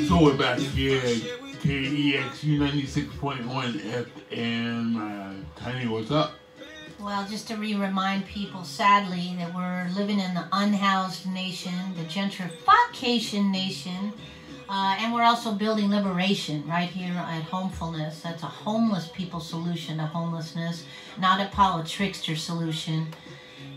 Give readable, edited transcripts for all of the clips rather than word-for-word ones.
So we're back here at KEXU 96.1 FM. Tiny, what's up? Well, just to remind people, sadly, that we're living in the unhoused nation, the gentrification nation, and we're also building liberation right here at Homefulness. That's a homeless people solution to homelessness, not a politrickster solution.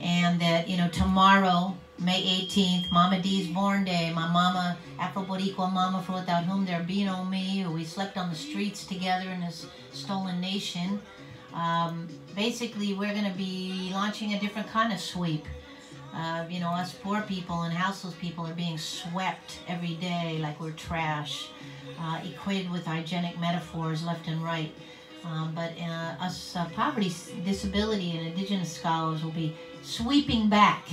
And that, you know, tomorrow, May 18th, Mama D's born day. My mama, Afro-Boricua mama, for without whom there be no me. We slept on the streets together in this stolen nation. Basically, we're going to be launching a different kind of sweep. You know, us poor people and houseless people are being swept every day like we're trash, equated with hygienic metaphors left and right. But us poverty, disability, and indigenous scholars will be sweeping back.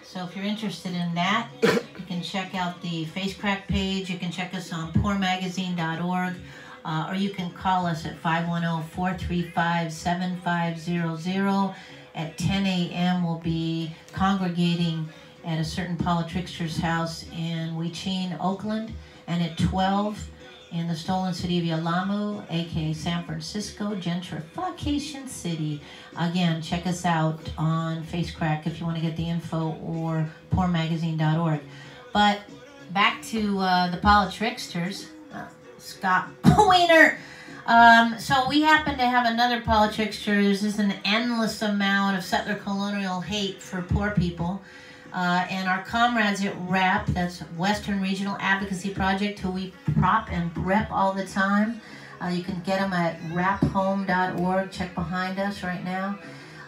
So if you're interested in that, you can check out the Face Crack page. You can check us on poormagazine.org, or you can call us at 510-435-7500. At 10 a.m. we'll be congregating at a certain politrickster's house in Huichin, Oakland, and at 12 in the stolen city of Yalamu, aka San Francisco, gentrification city. Again, check us out on FaceCrack if you want to get the info, or poormagazine.org. But back to the politricksters, Scott Wiener. So we happen to have another politrickster. There's just an endless amount of settler colonial hate for poor people. And our comrades at WRAP, that's Western Regional Advocacy Project, who we prop and rep all the time. You can get them at raphome.org. Check behind us right now.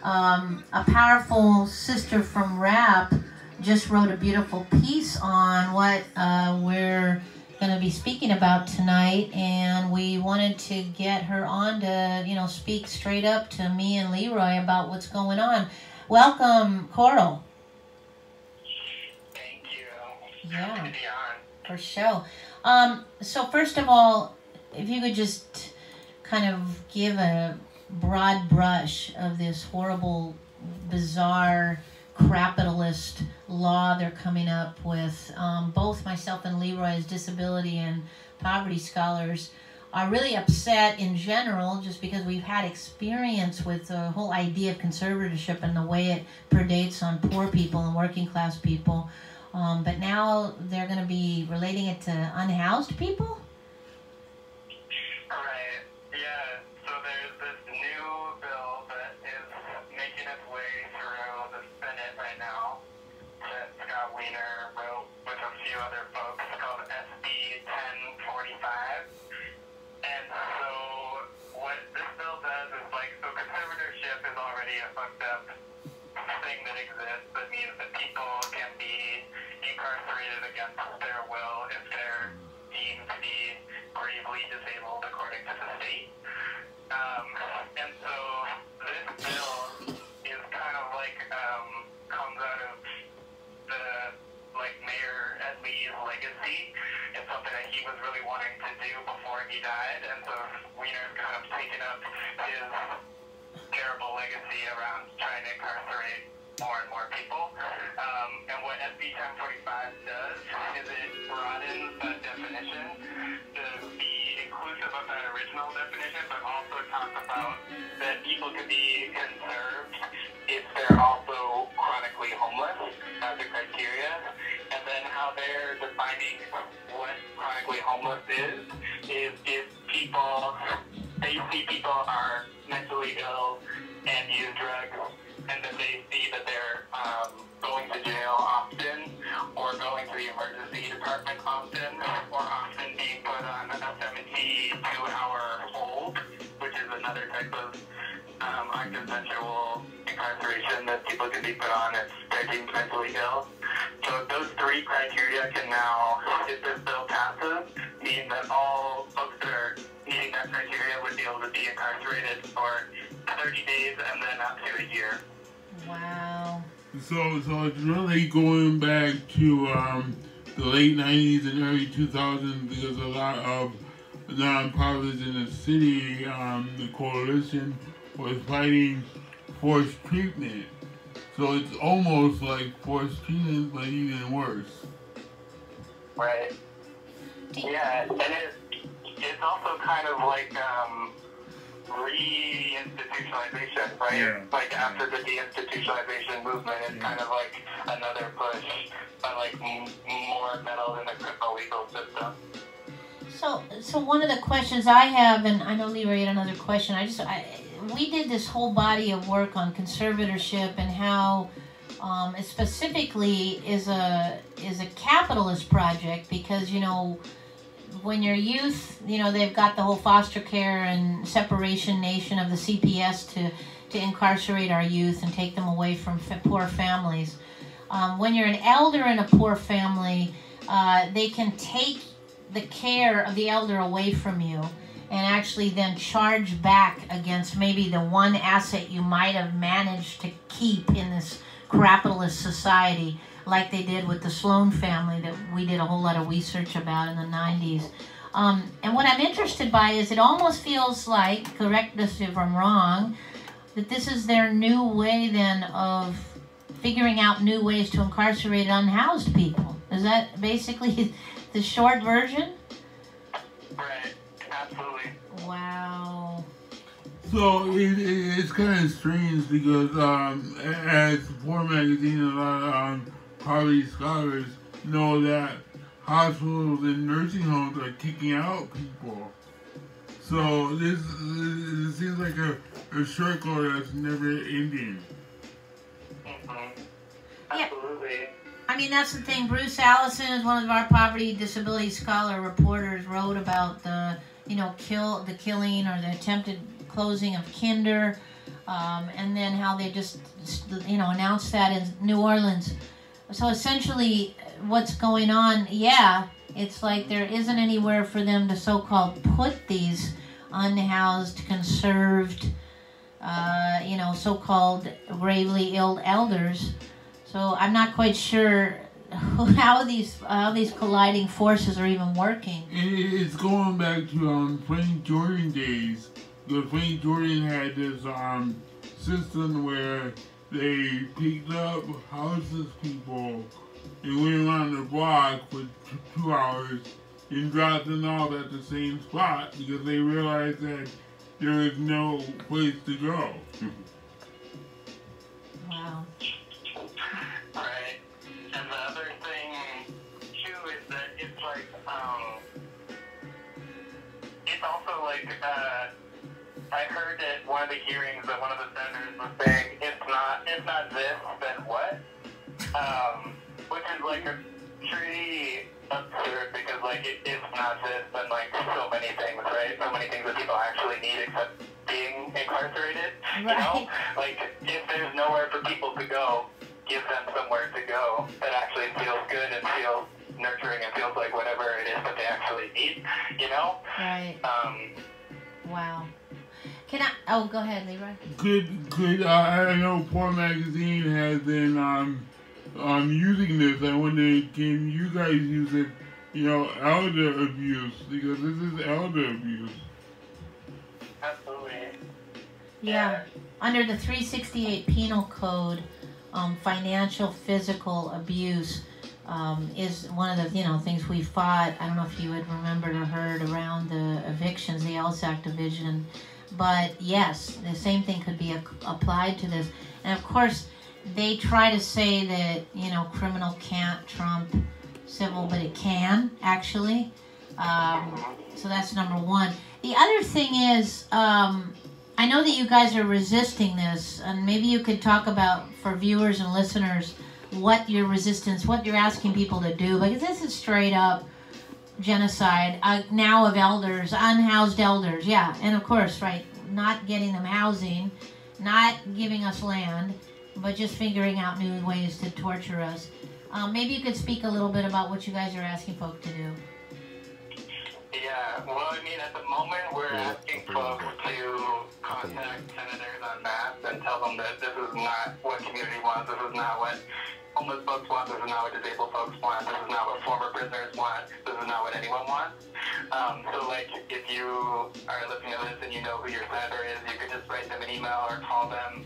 A powerful sister from WRAP just wrote a beautiful piece on what we're going to be speaking about tonight, and we wanted to get her on to, you know, speak straight up to me and Leroy about what's going on. Welcome, Coral. Yeah, for sure. So first of all, if you could just kind of give a broad brush of this horrible, bizarre, capitalist law they're coming up with. Both myself and Leroy, as disability and poverty scholars, are really upset in general just because we've had experience with the whole idea of conservatorship and the way it predates on poor people and working class people. But now they're going to be relating it to unhoused people? Right, yeah. So there's this new bill that is making its way through the Senate right now that Scott Wiener wrote with a few other folks, called SB 1045. And so what this bill does is, like, so conservatorship is already a fucked up thing that exists. That means that people can be incarcerated against their will if they're deemed to be gravely disabled according to the state. And so this bill is kind of like comes out of the, like, Mayor Edley's legacy. It's something that he was really wanting to do before he died, and so Wiener's kind of taken up his terrible legacy around trying to incarcerate more and more people. And what SB 1045 does is it broadens that definition to be inclusive of that original definition, but also talks about that people can be conserved if they're also chronically homeless as a criteria. And then how they're defining what chronically homeless is if people, they see people are mentally ill and use drugs, and then they see that they're going to jail often, or going to the emergency department often, or often being put on a 72-hour hold, which is another type of unconsensual incarceration that people can be put on if they're deemed mentally ill. So those three criteria can now, if this bill passes, mean that all folks that are meeting that criteria would be able to be incarcerated for 30 days and then up to a year. Wow. So it's really going back to the late 90s and early 2000s, because a lot of nonprofits in the city, the coalition, was fighting forced treatment. So it's almost like forced treatment, but even worse. Right. Yeah, and it's also kind of like re-institutionalization, right? Yeah. Like after the deinstitutionalization movement, it's kind of like another push on like more metal in the criminal legal system. So one of the questions I have, and I know Leroy had another question. We did this whole body of work on conservatorship and how it specifically is a capitalist project because when you're youth, they've got the whole foster care and separation nation of the CPS to incarcerate our youth and take them away from poor families. When you're an elder in a poor family, they can take the care of the elder away from you and actually then charge back against maybe the one asset you might have managed to keep in this capitalist society, like they did with the Sloan family that we did a whole lot of research about in the 90s. And what I'm interested by is it almost feels like, correct us if I'm wrong, that this is their new way then of figuring out new ways to incarcerate unhoused people. Is that basically the short version? Right, absolutely. Wow. So it's kind of strange because as Poor Magazine, a lot of poverty scholars know that hospitals and nursing homes are kicking out people. So this seems like a circle that's never ending. Mm-hmm. Yeah. Absolutely. I mean, that's the thing. Bruce Allison is one of our poverty disability scholar reporters, wrote about the killing or the attempted closing of Kinder, and then how they just announced that in New Orleans. So essentially, what's going on? Yeah, it's like there isn't anywhere for them to so-called put these unhoused, conserved, so-called gravely ill elders. So I'm not quite sure how these colliding forces are even working. It's going back to Frank Jordan days. Because Frank Jordan had this system where they picked up houseless people and went around the block for 2 hours and dropped them off at the same spot because they realized that there was no place to go. Wow. Right. And the other thing, too, is that it's like, it's also like, I heard at one of the hearings that one of the senators was saying, it's not this, then what? Which is like a pretty absurd because like it's not this, then like so many things, right? So many things that people actually need except being incarcerated, Right. Like if there's nowhere for people to go, give them somewhere to go that actually feels good and feels nurturing and feels like whatever it is that they actually need, Right. Wow. Go ahead, Leroy. Good. I know Poor Magazine has been using this. I wonder, can you guys use it? Elder abuse, because this is elder abuse. Absolutely. Yeah. Under the 368 Penal Code, financial, physical abuse is one of the things we fought. I don't know if you had remembered or heard around the evictions, the LSAC division. But yes, the same thing could be applied to this. And of course, they try to say that, criminal can't trump civil, but it can, actually. So that's number one. The other thing is, I know that you guys are resisting this, and maybe you could talk about, for viewers and listeners, what your resistance, what you're asking people to do, because this is straight up genocide now of elders, unhoused elders, yeah, and of course, right, not getting them housing, not giving us land, but just figuring out new ways to torture us. Maybe you could speak a little bit about what you guys are asking folk to do. Yeah, well, I mean, at the moment, we're asking folks to contact senators en masse and tell them that this is not what community wants, this is not what homeless folks want, this is not what disabled folks want, this is not what former prisoners want, this is not what anyone wants. So, like, if you are listening to this and you know who your senator is, you could just write them an email or call them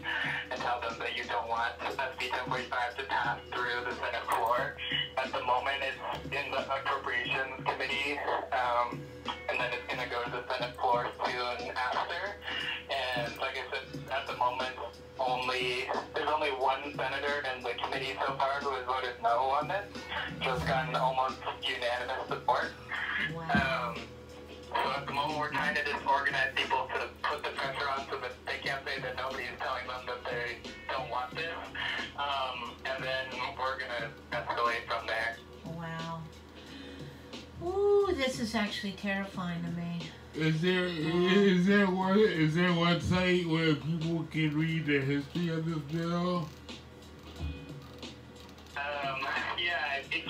and tell them that you don't want SB 1045 to pass through the Senate floor. at the moment it's in the Appropriations Committee, and then it's going to go to the Senate floor soon after. And like I said, at the moment, there's only one senator in the committee so far who has voted no on this, so it's gotten almost unanimous support. Wow. So at the moment, we're trying to just organize people to put the pressure on so that they can't say that nobody's telling them that they don't want this. And then we're going to escalate from there. Wow. Ooh, this is actually terrifying to me. Is there a website where people can read the history of this bill? Yeah, if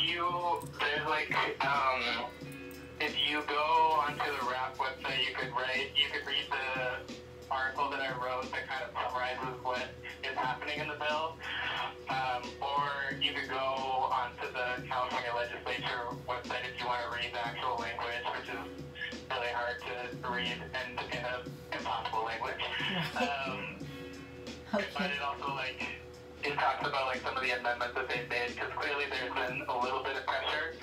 you go onto the RAP website, you could read the article that I wrote that kind of summarizes what is happening in the bill. Or you could go onto the California Legislature website if you want to read the actual language, which is really hard to read and in an impossible language. Okay. But it also it talks about some of the amendments that they've made, because clearly there's been a little bit of pressure.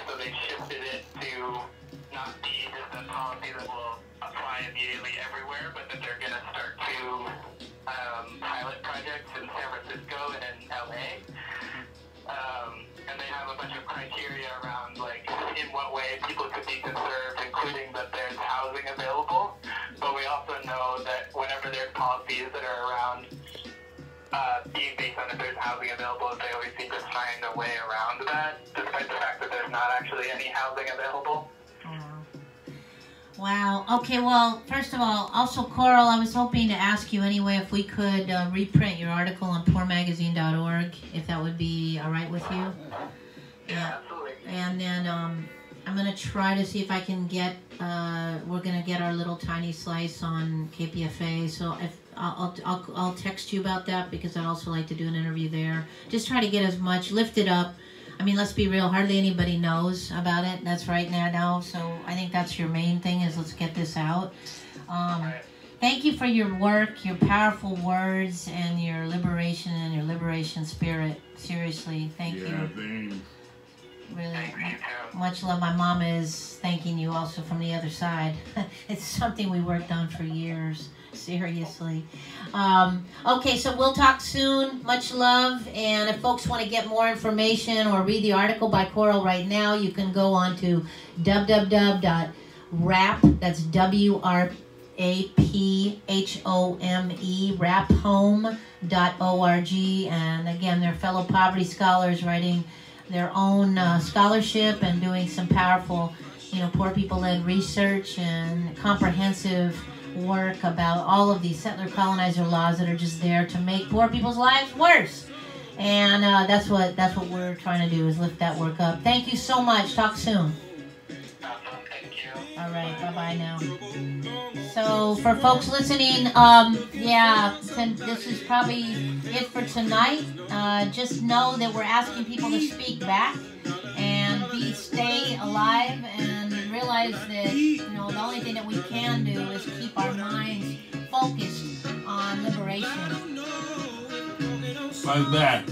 So they shifted it to not be just a policy that will apply immediately everywhere, but that they're going to start to pilot projects in San Francisco and in LA. And they have a bunch of criteria around in what way people could be conserved, including that there's housing available. But we also know that whenever there's policies that are around being based on if there's housing available, they always seem to find a way around that, despite the fact that there's not actually any housing available. Wow. Okay, well, first of all, also, Coral, I was hoping to ask you anyway if we could reprint your article on poormagazine.org, if that would be all right with you. Yeah, absolutely. And then I'm going to try to see if I can get, we're going to get our little tiny slice on KPFA, so if I'll text you about that, because I'd also like to do an interview there. Just try to get as much, lift it up. I mean, let's be real, hardly anybody knows about it. That's right now, so I think that's your main thing, is let's get this out. Thank you for your work, your powerful words, and your liberation spirit. Seriously, thank you. Thanks. Really, much love. My mom is thanking you also from the other side. It's something we worked on for years. Seriously. Okay, so we'll talk soon. Much love. And if folks want to get more information or read the article by Coral right now, you can go on to www.rap, that's WRAPHOME, raphome.org. And again, they're fellow poverty scholars writing their own scholarship and doing some powerful, poor people-led research and comprehensive work about all of these settler colonizer laws that are just there to make poor people's lives worse. And that's what we're trying to do, is lift that work up. Thank you so much. Talk soon. Thank you. All right, bye-bye now. So for folks listening, this is probably it for tonight. Just know that we're asking people to speak back and stay alive, and realize that the only thing that we can do is keep our minds focused on liberation. Like that.